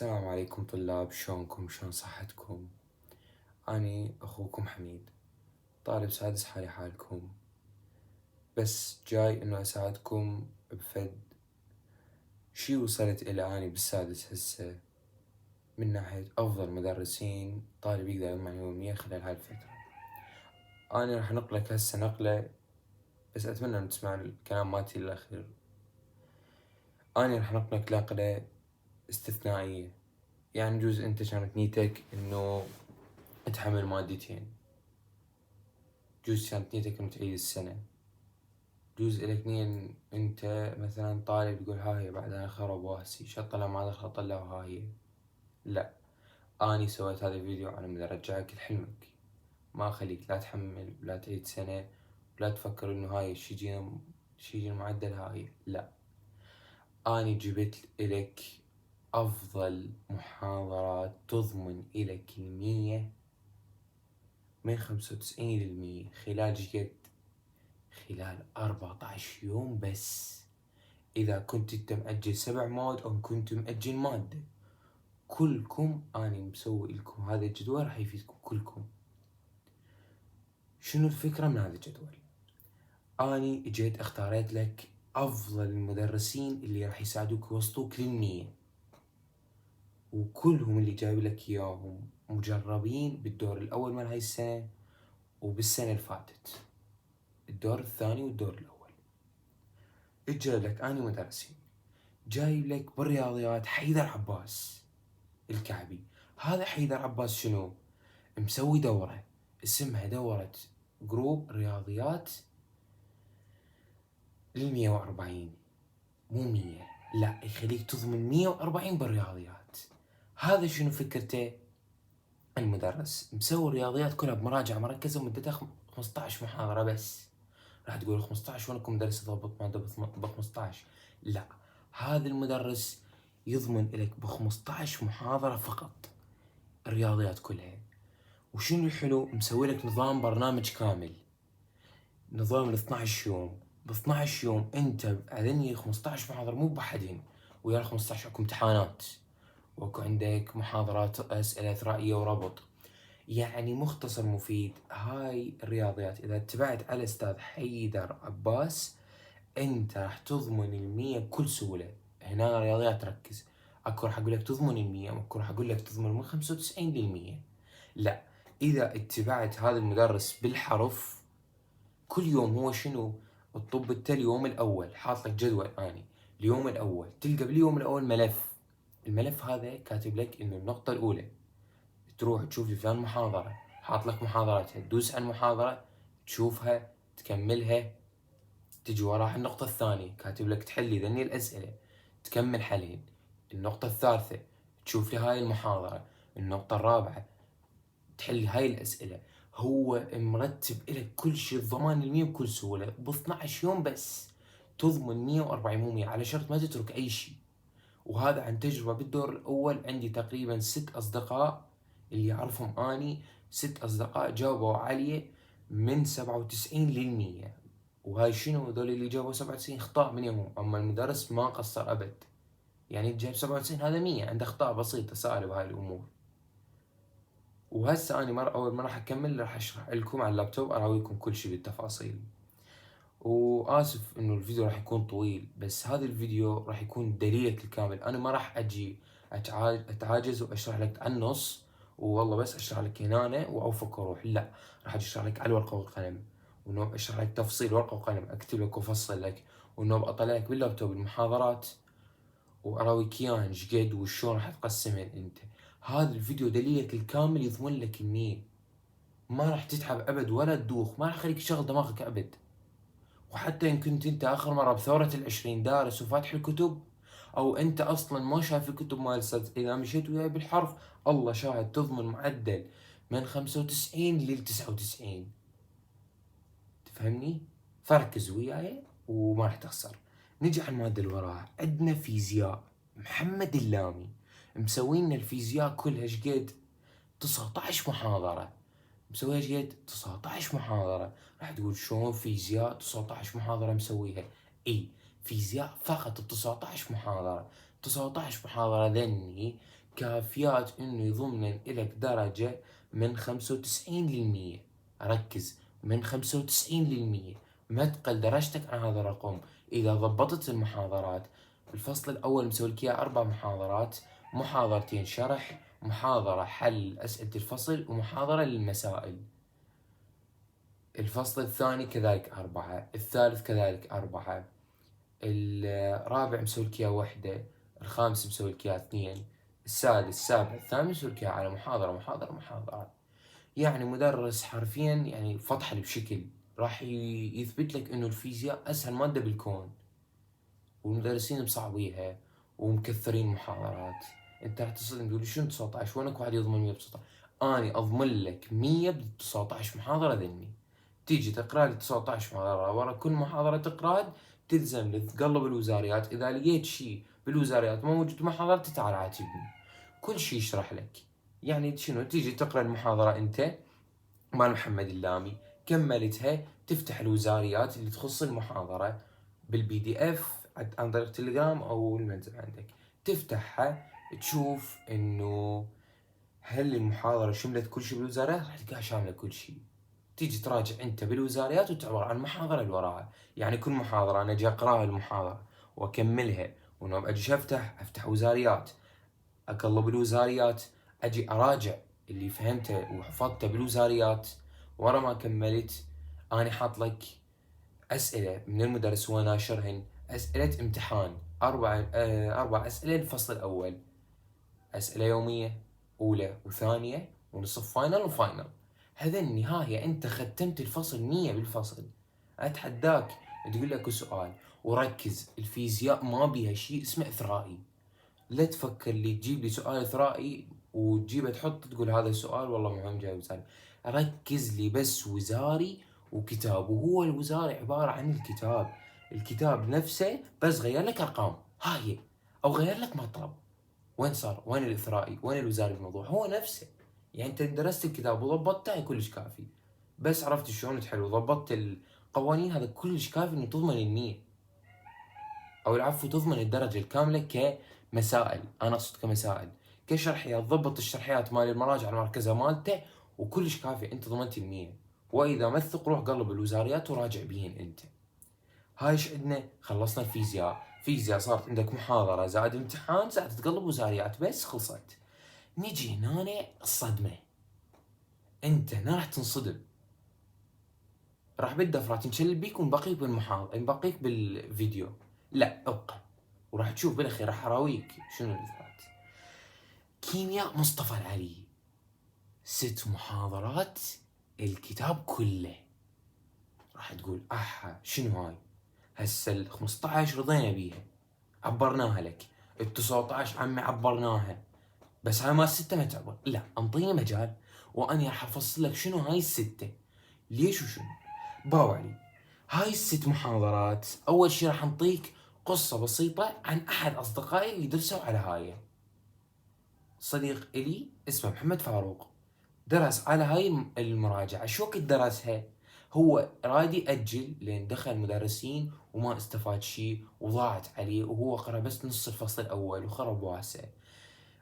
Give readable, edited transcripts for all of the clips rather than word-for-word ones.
السلام عليكم طلاب، شلونكم؟ شلون صحتكم؟ أني أخوكم حميد، طالب سادس حالي حالكم، بس جاي إنه أساعدكم بفد شي وصلت إلى أني بالسادس هسه من ناحية أفضل مدرسين طالب يقدر يجمع يومية خلال هاي الفترة. أنا راح أنقلك هسه نقلة، بس أتمنى أن تسمع الكلام مالتي للأخير. أنا راح أنقلك نقلة استثنائية، يعني جوز أنت كانت نيتك إنه تحمل مادتين، جوز كانت نيتك إنه تعيد السنة، جوز إلك نية أنت مثلا طالب تقول ها هي بعد أنا خرب واسي شطلع ما دخل أطلع وها هي. لا، أني سويت هذا الفيديو على مود أرجعك لحلمك، ما أخليك لا تحمل ولا تعيد سنة ولا تفكر إنه هاي شي يجينا معدل هاي. لا، أني جبت إلك أفضل محاضرات تضمن إلك 100 من 95% خلال جد، خلال 14 يوم بس. إذا كنت أنت مأجل 7 مواد أو كنت مأجل مادة، كلكم أنا مسوي لكم هذا الجدول راح يفيدكم كلكم. شنو الفكرة من هذا الجدول؟ أني جيت اختاريت لك أفضل المدرسين اللي راح يساعدوك يوصلوك لل100، وكلهم اللي جايب لك إياهم مجربين بالدور الأول من هاي السنة وبالسنة اللي فاتت، الدور الثاني والدور الأول. اجايب لك أني مدرسين، جايب لك بالرياضيات حيدر عباس الكعبي. هذا حيدر عباس شنو؟ مسوي دورة اسمها دورة جروب رياضيات لل140، مو 100، لا يخليك تضمن 140 بالرياضيات. هذا شنو فكرته؟ المدرس مسوي الرياضيات كلها بمراجعة مركزة مدتها 15 محاضرة بس. راح تقول 15 وينكم مدرس يضبط مادة ب 15؟ لا، هذا المدرس يضمن لك ب 15 محاضرة فقط الرياضيات كلها. وشنو الحلو؟ مسوي لك نظام برنامج كامل، نظام ال 12 يوم. ب 12 يوم انت هذني 15 محاضرة مو بحدين، ويا ال 15 اكو امتحانات واكو عندك محاضرات اسئلة رأيية وربط، يعني مختصر مفيد. هاي الرياضيات اذا اتبعت على استاذ حيدر عباس انت راح تضمن 100 بكل سهولة. هنا رياضيات ركز، اكو راح اقول لك تضمن 100، واكو راح اقول لك تضمن من 95 لل100. لا، اذا اتبعت هذا المدرس بالحرف كل يوم هو شنو؟ الطب اليوم الاول حاط لك جدول اني اليوم الاول تلقى باليوم الاول ملف، الملف هذا كاتب لك انه النقطة الاولى تروح تشوف لي فلان محاضرة، حاط لك محاضراتها، تدوس على المحاضرة تشوفها تكملها، تجي وراها النقطة الثانية كاتب لك تحل لي ذني الأسئلة تكمل حلين، النقطة الثالثة تشوف لي هاي المحاضرة، النقطة الرابعة تحل هاي الأسئلة. هو مرتب لك كل شيء ضمان 100 بكل سهولة، ب 12 يوم بس تضمن 140 مو 100 على شرط ما تترك أي شيء. وهذا عن تجربة بالدور الأول عندي تقريبا 6 أصدقاء اللي أعرفهم أني، 6 أصدقاء جاوبوا عالية من 97 لل100. وهاي شنو؟ هذول اللي جابوا 97 اخطاء من يومهم، اما المدرس ما قصر ابد. يعني جايب 97 هذا 100 عنده اخطاء بسيطة سهلة بهاي الامور. وهسه اني اول ما راح اكمل راح اشرح لكم على اللابتوب اراويكم كل شيء بالتفاصيل. واسف انه الفيديو راح يكون طويل، بس هذا الفيديو راح يكون دليلك الكامل. انا ما راح اجي اتعاجز واشرح لك عن النص والله بس اشرح لك هنا واوفق واروح، لا، راح اجي اشرح لك على الورقة والقلم، وانه اشرح لك تفصيل ورقة وقلم، اكتب لك وافصل لك، وانه اطلع لك باللابتوب المحاضرات واراويك اياها ايش قد وشلون راح تقسمين انت. هذا الفيديو دليلك الكامل يضمن لك 100، ما راح تتعب ابد ولا تدوخ، ما راح يخليك تشغل دماغك ابد. وحتى إن كنت أنت آخر مرة بثورة ال20 دارس وفاتح الكتب، أو أنت أصلا ما شايف الكتب مال الأستاذ، إذا مشيت وياي بالحرف الله شاهد تضمن معدل من 95 لل99. تفهمني؟ فركز وياي وما راح تخسر. نجي على المادة اللي وراها، عندنا فيزياء محمد اللامي مسوين الفيزياء كلها شقد 19 محاضرة، مسويها شقد 19 محاضرة. راح تقول شلون فيزياء 19 محاضرة مسويها؟ اي، فيزياء فقط 19 محاضرة. 19 محاضرة ذني كافيات إنه يضمن إلك درجة من 95%. ركز، من 95%، ما تقل درجتك عن هذا الرقم. إذا ضبطت المحاضرات، الفصل الأول مسوي لك إياه 4 محاضرات، محاضرتين شرح، محاضرة حل أسئلة الفصل، ومحاضرة للمسائل. الفصل الثاني كذلك 4، الثالث كذلك 4، الرابع مسوي لك إياه 1، الخامس مسوي لك إياه 2، السادس السابع الثامن مسوي لك إياه على محاضرة محاضرة محاضرة. يعني مدرس حرفيا يعني فطحل بشكل راح يثبت لك إنه الفيزياء أسهل مادة بالكون، والمدرسين مصعبيها ومكثرين محاضرات. انت راح تصدم تقول شنو 19 وينك واحد يضمن 100 ب 19؟ اني اضمن لك 100 ب 19 محاضره ذني. تيجي تقرا لي 19 محاضره، ورا كل محاضره تقرا تلزم لك تقلب الوزاريات، اذا لقيت شيء بالوزاريات ما موجود بمحاضرتي تعال عاتبني. كل شيء يشرح لك. يعني شنو، تيجي تقرا المحاضره انت مال محمد اللامي، كملتها تفتح الوزاريات اللي تخص المحاضره بالبي دي اف عن طريق تليجرام او المنزل عندك، تفتحها تشوف انه هل المحاضرة شملت كل شيء بالوزاريات، راح تلقاها شاملة كل شيء. تيجي تراجع انت بالوزاريات وتعبر عن المحاضرة اللي وراها. يعني كل محاضرة انا اجي اقراها المحاضرة واكملها، ونوم اجي افتح وزاريات، اقلب الوزاريات، اجي اراجع اللي فهمته وحفظته بالوزاريات. ورا ما كملت اني حاط لك أسئلة من المدرس هو ناشرهن، أسئلة امتحان، 4 أسئلة الفصل الأول، أسئلة يومية أولى وثانية ونصف فاينل وفاينل. هذا النهاية أنت ختمت الفصل 100 بالفصل. أتحداك تقول لك سؤال، وركز الفيزياء ما بيها شيء اسمه إثرائي. لا تفكر لي تجيب لي سؤال إثرائي وتجيبه تحط تقول هذا السؤال والله مهم جاي وزاري. ركز لي بس وزاري وكتاب، وهو الوزاري عبارة عن الكتاب. الكتاب نفسه بس غير لك أرقام هاي، أو غير لك مطلب. وين صار؟ وين الإثرائي؟ وين الوزاري بالموضوع؟ هو نفسه. يعني أنت درست الكتاب وضبطته كلش كافي، بس عرفت شلون تحل وضبطت القوانين، هذا كلش كافي إنه تضمن 100، أو العفو تضمن الدرجة الكاملة كمسائل. أنا أقصد كمسائل، كشرحيات ضبط الشرحيات مال المراجع المركزة مالته وكلش كافي، أنت ضمنت 100. وإذا مثق روح قلب الوزاريات وراجع بيهن أنت. هاي ايش عندنا؟ خلصنا الفيزياء. فيزياء صارت عندك محاضرة زائد امتحان زائد تقلب وزاريات، بس خلصت. نجي هنا الصدمة. أنت هنا راح تنصدم، راح بالدفرة تنشل بيك ونبقيك بالمحاضرة، نبقيك بالفيديو. لا ابقى، وراح تشوف بالاخير راح اراويك شنو اللي ثبت. كيمياء مصطفى العلي، 6 محاضرات، الكتاب كله. راح تقول احا شنو هاي؟ هسه ال 15 رضينا بيها عبرناها لك، ال 19 عمي عبرناها، بس هاي ما الستة ما تعبر. لا انطيني مجال واني راح افصل لك شنو هاي الستة، ليش وشنو. باو علي، هاي ال6 محاضرات اول شي راح نعطيك قصة بسيطة عن احد اصدقائي اللي درسوا على هاي. صديق الي اسمه محمد فاروق، درس على هاي المراجعة. شو وقت درسها؟ هو راد يأجل لين دخل مدرسين وما استفاد شيء وضاعت عليه، وهو قرأ بس نص الفصل الأول وخرب واسع.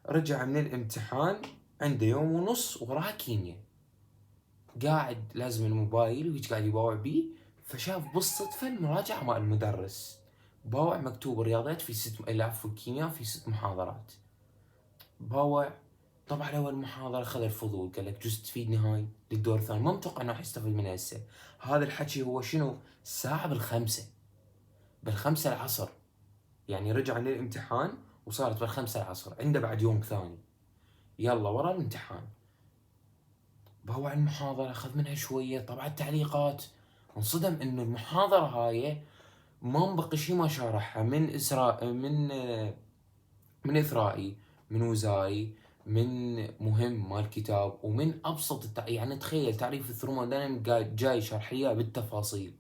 رجع من الامتحان عنده يوم ونص وراه كيمياء، قاعد لازم الموبايل وهيك قاعد يباوع بيه، فشاف بالصدفة المراجعة مال المدرس، باوع مكتوب الرياضيات في 6، العفو الكيمياء في 6 محاضرات. باوع، طبعا اول محاضرة خذ الفضول، قال لك جزء تفيدني هاي للدور الثاني، ما متوقع انه راح يستفيد منها هسه. هذا الحكي هو شنو؟ الساعة بالخمسة العصر. يعني رجع من الامتحان وصارت بالخمسة العصر، عنده بعد يوم ثاني. يلا ورا الامتحان باوع المحاضرة، أخذ منها شوية، طبعا التعليقات، انصدم إنه المحاضرة هاي ما مبقي شي ما شارحها من من إثرائي، من وزاري، من مهم مال كتاب، ومن أبسط يعني تخيل تعريف الثرموديناميك جاي شرح لي بالتفاصيل،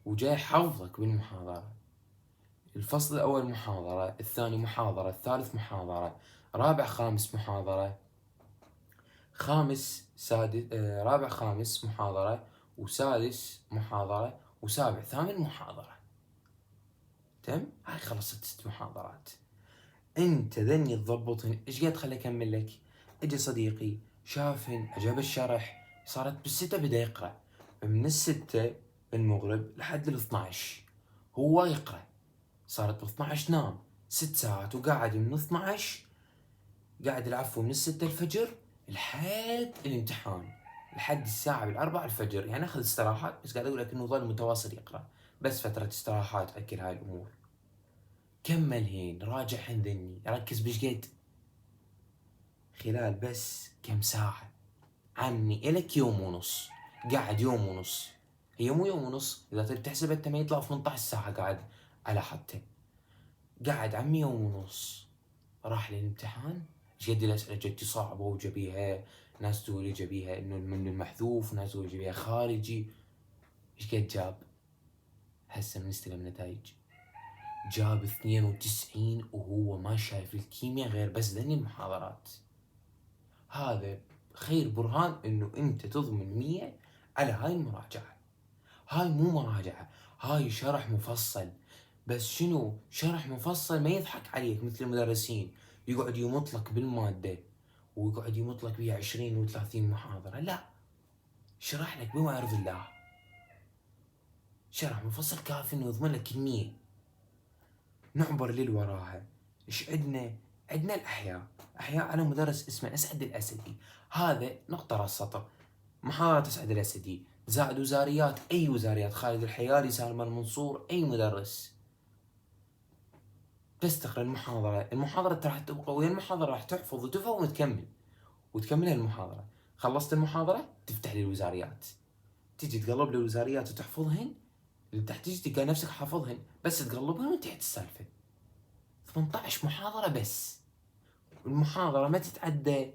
وجاي حفظك بالمحاضرة. الفصل الأول محاضرة، الثاني محاضرة، الثالث محاضرة، رابع خامس محاضرة، خامس سادس رابع خامس محاضرة، وسادس محاضرة، وسابع ثامن محاضرة. تم؟ هاي خلصت 6 محاضرات. انت ذني تضبطهن. ايش قد خلي اكمل لك. اجى صديقي شافهن عجب الشرح، صارت بالستة بدا يقرأ، من الستة المغرب لحد ال12 هو يقرأ، صارت ب12 نام 6 ساعات، وقاعد من 12 قاعد العفو من الستة الفجر لحد الامتحان، لحد الساعة ب4 الفجر. يعني اخذ استراحات، بس قاعد اقول لك انه ظل متواصل يقرأ، بس فترة استراحات اكل هاي الامور. كمل هين راجع هن ذني، ركز بش قد خلال بس كم ساعة عمي إلك يوم ونص، قاعد يوم ونص، هي مو يوم ونص إذا تبي تحسب أنت ما يطلع 18 ساعة قاعد على حدته، قاعد عمي يوم ونص. راح للامتحان، ايش قد الأسئلة جتي صعبة وجبيها، ناس تقول لي جبيها إنه من المحذوف، وناس تقول جبيها خارجي. ايش قد جاب؟ هسه بنستلم نتائج. جاب 92 وهو ما شايف الكيمياء غير بس ذني المحاضرات. هذا خير برهان انه انت تضمن 100 على هاي المراجعة. هاي مو مراجعة، هاي شرح مفصل. بس شنو شرح مفصل ما يضحك عليك مثل المدرسين يقعد يمطلك بالمادة ويقعد يمطلك بيها 20 و30 محاضرة. لا، شرح لك بما يرضي الله، شرح مفصل كافي انه يضمن لك 100. نعبر للوراها. ايش عندنا؟ عندنا الاحياء. احياء على مدرس اسمه اسعد الاسدي. هذا نقطة راس سطر. محاضرة اسعد الاسدي زائد وزاريات، اي وزاريات، خالد الحياري، سالم المنصور، اي مدرس. بس تقرا المحاضرة، المحاضرة راح تبقى ويا المحاضرة راح تحفظ وتفهم وتكمل، وتكملها المحاضرة. خلصت المحاضرة تفتح لي الوزاريات، تجي تقلب لي الوزاريات وتحفظهن، اللي تحت تجي تلقى نفسك حافظهن، بس تقلبهن وانتهت السالفة. 18 محاضرة بس. المحاضرة ما تتعدى،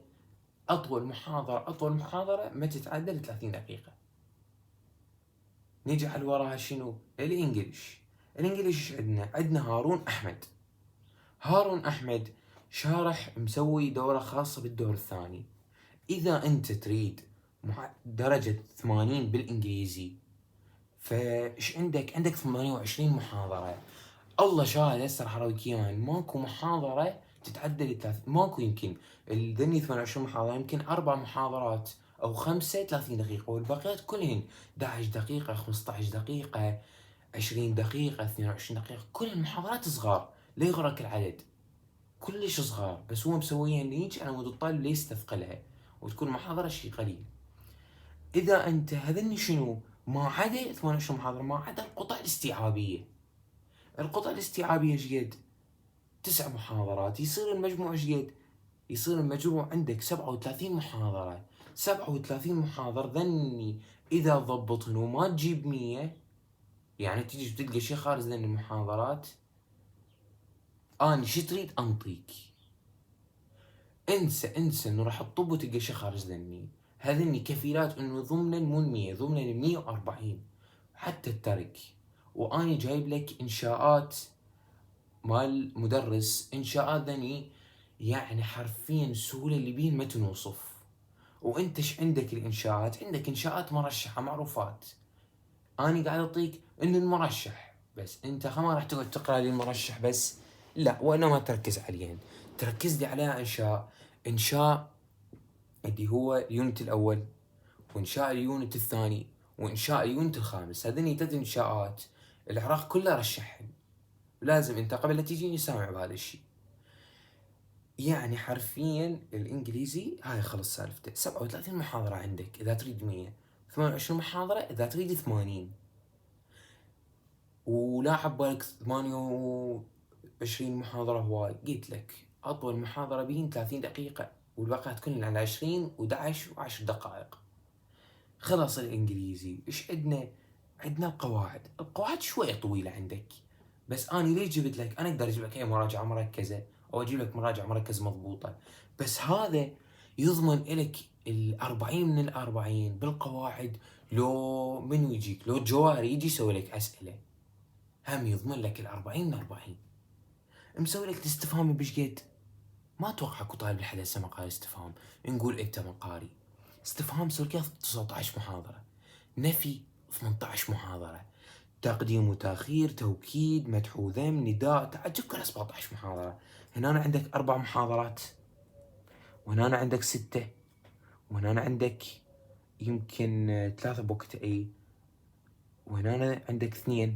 أطول محاضرة ما تتعدى 30 دقيقة. نيجي على وراها شنو؟ الإنجليش. الإنجليش عندنا هارون أحمد. هارون أحمد شارح مسوي دورة خاصة بالدور الثاني. إذا أنت تريد درجة 80 بالإنجليزي، فإيش عندك 28 محاضرة. الله شاهد هسه راح اراويك اياها، ماكو محاضرة تتعدى ماكو. يمكن الذني 28 محاضرة، يمكن 4 محاضرات أو 5 30 دقيقة، والباقيات كلهن 11 دقيقة، 15 دقيقة، 20 دقيقة، 22 دقيقة. كل المحاضرات صغار، لا يغرك العدد، كلش صغار، بس هو مسويها هيج على مود الطالب ليستثقلها وتكون محاضرة شي قليل. إذا أنت هذني شنو؟ ما عدا 28 محاضرة، ما عدا القطع الاستيعابية. القطع الاستيعابية ايش قد؟ 9 محاضرات، يصير المجموع ايش قد؟ يصير المجموع عندك 37 محاضرة. 37 محاضرة ذني إذا ضبطهن وما تجيب 100، يعني تجي تلقى شي خارج ذني المحاضرات، أنا شي تريد أنطيك. انسى إنه راح تطب وتلقى شي خارج ذني. هذني كفيلات إنه ضمنا مو 100، ضمنا 140 حتى الترك. وأنا جايب لك إنشاءات مال مدرس، انشاءات ذني يعني حرفيا سهولة اللي بيه ما تنوصف. وانت ايش عندك الانشاءات؟ عندك انشاءات مرشحة معروفات. اني قاعد اعطيك انه المرشح بس، انت ما راح تقعد تقرا لي المرشح بس، لا، وانما تركز عليهن. تركز لي على انشاء اللي هو اليونت الاول، وانشاء اليونت الثاني، وانشاء اليونت الخامس. هذني 3 انشاءات العراق كله رشحهن، لازم انت قبل لا تجيني سامع بهذا الشيء. يعني حرفيا الانجليزي هاي خلص سالفته. 37 محاضرة عندك اذا تريد 100، 28 محاضرة اذا تريد 80. ولا عبالك 28 محاضرة هواي، قلت لك اطول محاضرة بين 30 دقيقة، والباقيات كلهن على 20 و11 و10 دقائق. خلص الانجليزي. ايش عندنا؟ عندنا القواعد شوية طويلة عندك، بس انا ليش جبت لك؟ انا اقدر اجيب لك اي مراجعة مركزة او اجيب لك مراجعة مركزة مضبوطة، بس هذا يضمن لك 40 من 40 بالقواعد. لو منو يجيك، لو الجواري يجي يسوي لك اسئلة، هم يضمن لك 40 من 40. مسوي لك الاستفهام بش قد؟ ما اتوقع اكو طالب لحد هسه ما قال استفهام. نقول انت ما قاري. استفهام مسوي لك 19 محاضرة، نفي 18 محاضرة، تقديم وتأخير، توكيد، مدح وذم، نداء، تعجب، كلها 17 محاضرة. هنا عندك 4 محاضرات، وهنا عندك 6، وهنا عندك يمكن 3 بوقت اي، وهنا عندك 2،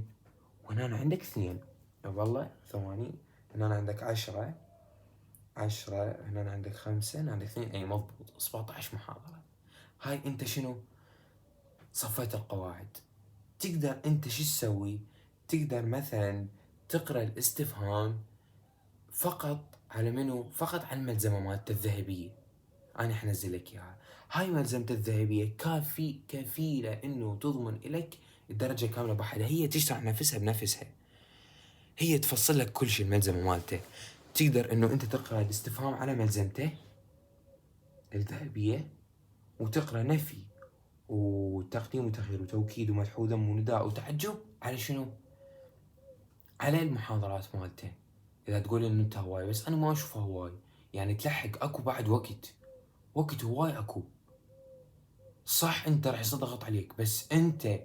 وهنا عندك 2. والله ثواني، هنا عندك 10، هنا عندك 5، هنا عندك 2، اي مضبوط 17 محاضرة. هاي انت شنو؟ صفيت القواعد. تقدر انت شو تسوي؟ تقدر مثلا تقرا الاستفهام فقط على منو؟ فقط على الملزمة مالته الذهبية. انا حنزل لك اياها. هاي ملزمة الذهبية كفيلة انه تضمن لك الدرجة كاملة بحالها. هي تشرح نفسها بنفسها، هي تفصل لك كل شيء الملزمة مالته. تقدر انه انت تقرا الاستفهام على ملزمته الذهبية، وتقرا نفي وتقديم وتأخير وتوكيد ومدح وذم ونداء وتعجب على شنو؟ على المحاضرات مالته. اذا تقول ان انت هواي، بس انا ما اشوفه هواي. يعني تلحق اكو بعد وقت هواي اكو. صح انت راح يصير ضغط عليك، بس انت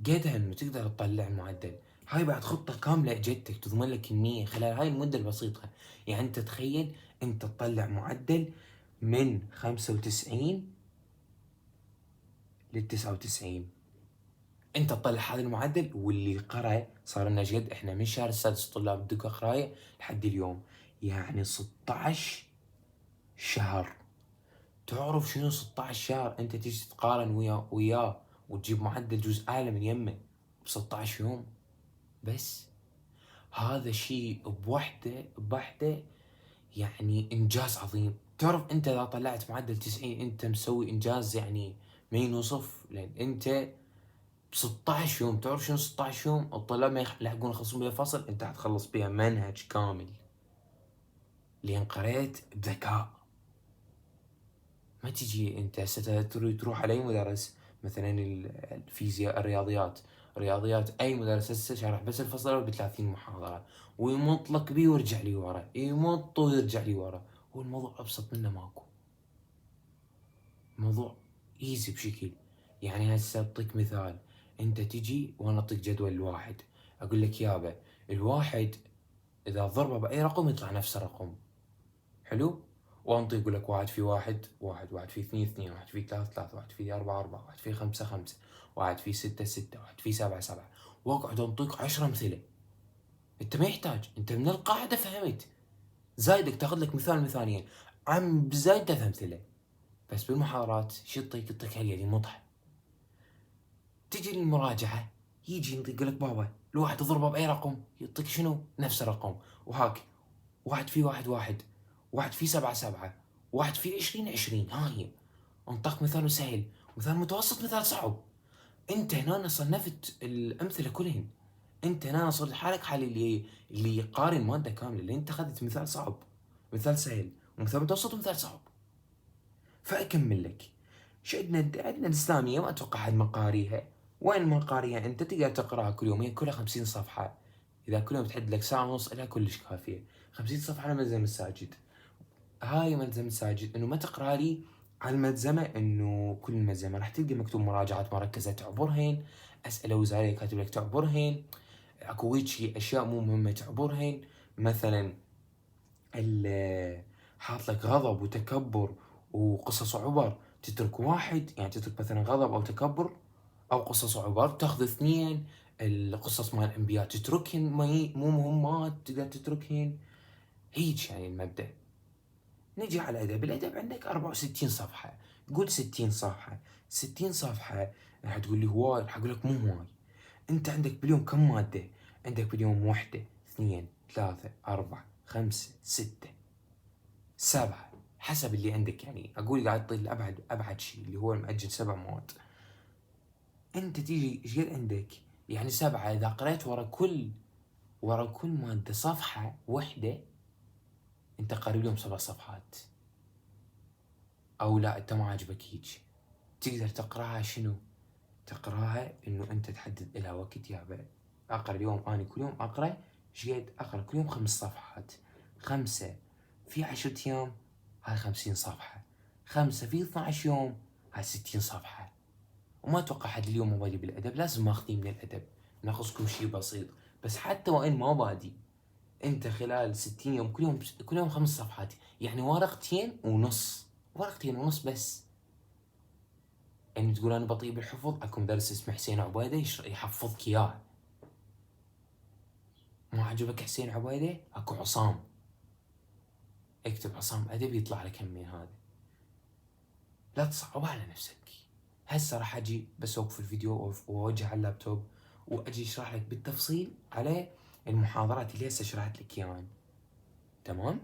قدها انه تقدر تطلع المعدل. هاي بعد خطة كاملة اجتك تضمن لك كمية خلال هاي المدة البسيطة. يعني انت تخيل انت تطلع معدل من 95 لل 99. انت تطلع هذا المعدل، واللي قرأ صار لنا جد. احنا من شهر السادس طلاب الدكتوراه قراية لحد اليوم، يعني 16 شهر. تعرف شنو 16 شهر؟ انت تيجي تقارن وياه وتجيب معدل جزء اعلى من يمه ب 16 يوم بس. هذا شيء بوحده يعني انجاز عظيم. تعرف انت اذا طلعت معدل 90 انت مسوي انجاز يعني ما ينوصف، لان انت ب 16 يوم. تعرف شنو 16 يوم؟ الطلاب ما يلحقون يخلصون بها فصل، انت حتخلص بها منهج كامل لان قريت بذكاء. ما تجي انت هسه تروح على اي مدرس، مثلا الفيزياء، الرياضيات اي مدرس هسه شارح بس الفصل الاول ب 30 محاضره، ويمط لك بيه ويرجع لي ورا، يمط ويرجع لي ورا. هو الموضوع ابسط منه ماكو. الموضوع ايزي بشكل. يعني هسه اعطيك مثال، انت تجي وانا اعطيك جدول الواحد، اقول لك يابا الواحد اذا ضربه باي رقم يطلع نفس الرقم. حلو. وانطي يقول لك واحد في واحد واحد، واحد في اثنين اثنين، واحد في ثلاثة ثلاثة، واحد في أربعة أربعة، واحد في خمسة خمسة، واحد في ستة ستة، واحد في سبعة سبعة. واقعد انطيك 10 أمثلة. أنت ما يحتاج، أنت من القاعدة فهمت. زايدك تاخذ لك مثال مثالين، عم بزايد 3 أمثلة. بس بالمحاضرات شو يعطيك هاليدي مضح. تجي للمراجعة يجي يقول لك بابا الواحد تضربه بأي رقم يعطيك شنو؟ نفس الرقم. وهاك واحد في واحد واحد، واحد في سبعة سبعة، واحد في 20 20. هاي انطاك مثال سهل، مثال متوسط، مثال صعب. انت هنا صنفت الامثله كلهن. انت هنا صرت حالك حال اللي يقارن ماده كامله، اللي انت اخذت مثال صعب، مثال سهل، ومثال متوسط، ومثال صعب. فاكمل لك. شو عندنا الاسلاميه، ما اتوقع حد ما قاريها. وين ما قاريها انت تقدر تقراها كل يوم، هي كلها 50 صفحه. اذا كل يوم تحد لك ساعه ونص لها كلش كافيه. 50 صفحه على ملزم الساجد. هاي ملزمة ساجد انه ما تقرا لي على الملزمة، انه كل الملزمة راح تلقى مكتوب مراجعات مركزة تعبرهن، اسئلة وزارية كاتب لك تعبرهن، اكو ويجي اشياء مو مهمة تعبرهن. مثلا حاط لك غضب وتكبر وقصص وعبر، تترك واحد. يعني تترك مثلا غضب او تكبر او قصص وعبر، تاخذ اثنين. القصص مال الانبياء تتركهن، مو مهمات تقدر تتركهن. هيج يعني المبدأ. نجي على الأدب. الأدب عندك 64 صفحة. قول 60 صفحة. 60 صفحة راح تقول لي هواي، راح أقول لك مو هواي. أنت عندك باليوم كم مادة؟ عندك باليوم واحدة، اثنين، ثلاثة، أربعة، خمسة، ستة، سبعة، حسب اللي عندك. يعني أقول قاعد أعطي أبعد شيء اللي هو المأجل 7 مواد. أنت تيجي إيش قد عندك؟ يعني 7 إذا قريت ورا كل مادة صفحة واحدة، أنت قارب اليوم 7 صفحات. او لا انت ما عاجبك هيج، تقدر تقراها شنو؟ تقراها انه انت تحدد لها وقت. يابا اقرا اليوم، اني كل يوم اقرا شقد اقرا كل يوم 5 صفحات. 5 في 10 ايام هاي 50 صفحة. 5 في 12 يوم هاي 60 صفحة. وما اتوقع حد اليوم مو بادي بالادب، لازم ماخذين من الادب. ناخذكم شيء بسيط، بس حتى وإن ما بادي أنت خلال 60 يوم كل يوم 5 صفحات، يعني ورقتين ونص، ورقتين ونص بس. يعني تقول أنا بطيء بالحفظ، أكو مدرس اسمه حسين عبيدة يحفظك إياه. ما عجبك حسين عبيدة؟ أكو عصام، اكتب عصام أدب يطلع لك همين هذا. لا تصعب على نفسك. هسه راح أجي بس أوقف الفيديو وأوجه على اللابتوب وأجي أشرح لك بالتفصيل على المحاضرات اللي هسه شرحت لك إياها. تمام؟